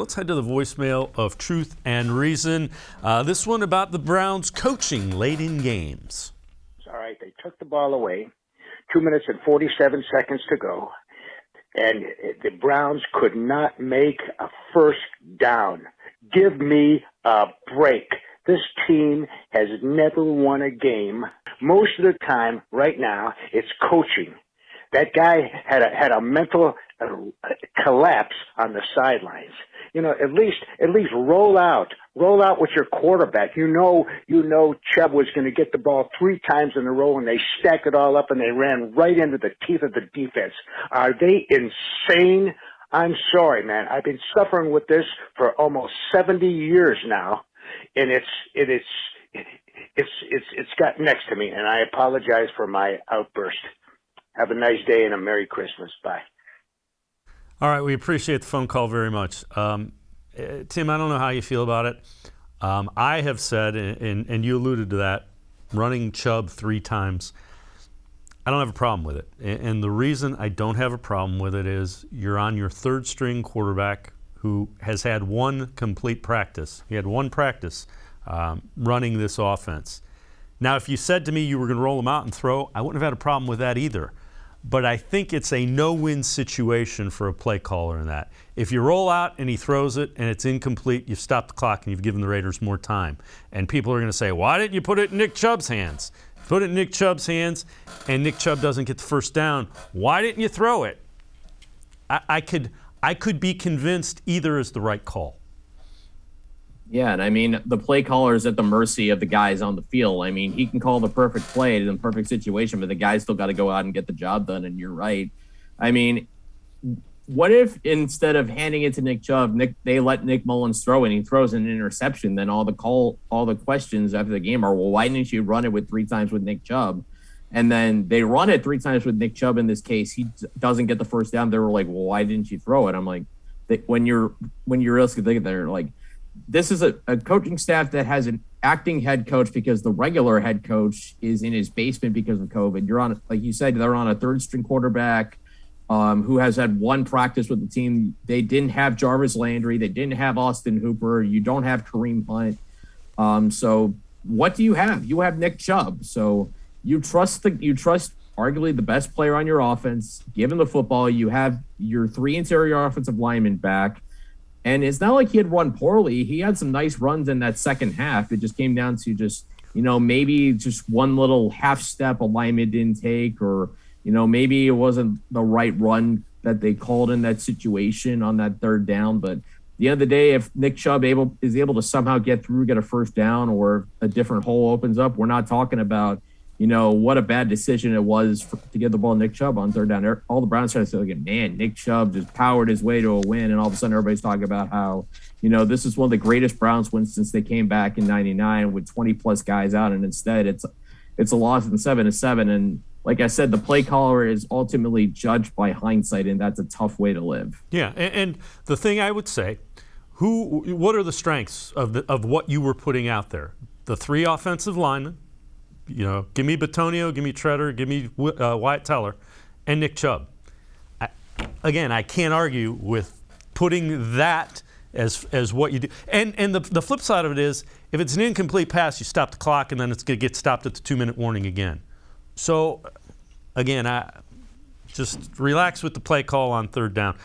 Let's head to the voicemail of Truth and Reason. This one about the Browns coaching late in games. All right, they took the ball away, 2 minutes and 47 seconds to go, and the Browns could not make a first down. Give me a break. This team has never won a game. Most of the time, right now, it's coaching. That guy had a mental collapse on the sidelines. You know, at least roll out with your quarterback. You know, Chubb was going to get the ball 3 times in a row, and they stacked it all up, and they ran right into the teeth of the defense. Are they insane? I'm sorry, man. I've been suffering with this for almost 70 years now, and it's got next to me, and I apologize for my outburst. Have a nice day and a Merry Christmas. Bye. All right, we appreciate the phone call very much. Tim, I don't know how you feel about it. I have said, and you alluded to that, running Chubb 3 times, I don't have a problem with it. And the reason I don't have a problem with it is you're on your 3rd string quarterback who has had 1 complete practice. He had 1 practice running this offense. Now, if you said to me you were going to roll him out and throw, I wouldn't have had a problem with that either. But I think it's a no-win situation for a play caller in that. If you roll out and he throws it and it's incomplete, you've stopped the clock and you've given the Raiders more time. And people are going to say, why didn't you put it in Nick Chubb's hands? Put it in Nick Chubb's hands and Nick Chubb doesn't get the first down. Why didn't you throw it? I could be convinced either is the right call. Yeah, and I mean, the play caller is at the mercy of the guys on the field. I mean, he can call the perfect play in the perfect situation, but the guys still got to go out and get the job done, and you're right. I mean, what if instead of handing it to Nick Chubb, they let Nick Mullins throw and he throws an interception? Then all the questions after the game are, well, why didn't you run it with 3 times with Nick Chubb? And then they run it 3 times with Nick Chubb in this case. He doesn't get the first down. They were like, well, why didn't you throw it? I'm like, when you're realistically thinking, they're like, this is a coaching staff that has an acting head coach because the regular head coach is in his basement because of COVID. You're on, like you said, they're on a 3rd string quarterback who has had 1 practice with the team. They didn't have Jarvis Landry. They didn't have Austin Hooper. You don't have Kareem Hunt. So what do you have? You have Nick Chubb. So you trust arguably the best player on your offense. Give him the football. You have your 3 interior offensive linemen back. And it's not like he had run poorly. He had some nice runs in that second half. It just came down to just, maybe just one little half step a lineman didn't take, or, maybe it wasn't the right run that they called in that situation on that 3rd down. But at the end of the day, if Nick Chubb is able to somehow get through, get a first down, or a different hole opens up, we're not talking about, what a bad decision it was to get the ball to Nick Chubb on 3rd down. All the Browns trying to say, like, man, Nick Chubb just powered his way to a win. And all of a sudden everybody's talking about how, this is one of the greatest Browns wins since they came back in 99 with 20 plus guys out. And instead it's a loss in 7-7. And like I said, the play caller is ultimately judged by hindsight, and that's a tough way to live. Yeah. And the thing I would say, what are the strengths of what you were putting out there? The 3 offensive linemen. Give me Bitonio, give me Treader, give me Wyatt Teller, and Nick Chubb. I can't argue with putting that as what you do. And the flip side of it is, if it's an incomplete pass, you stop the clock, and then it's going to get stopped at the 2-minute warning again. So, again, I just relax with the play call on 3rd down.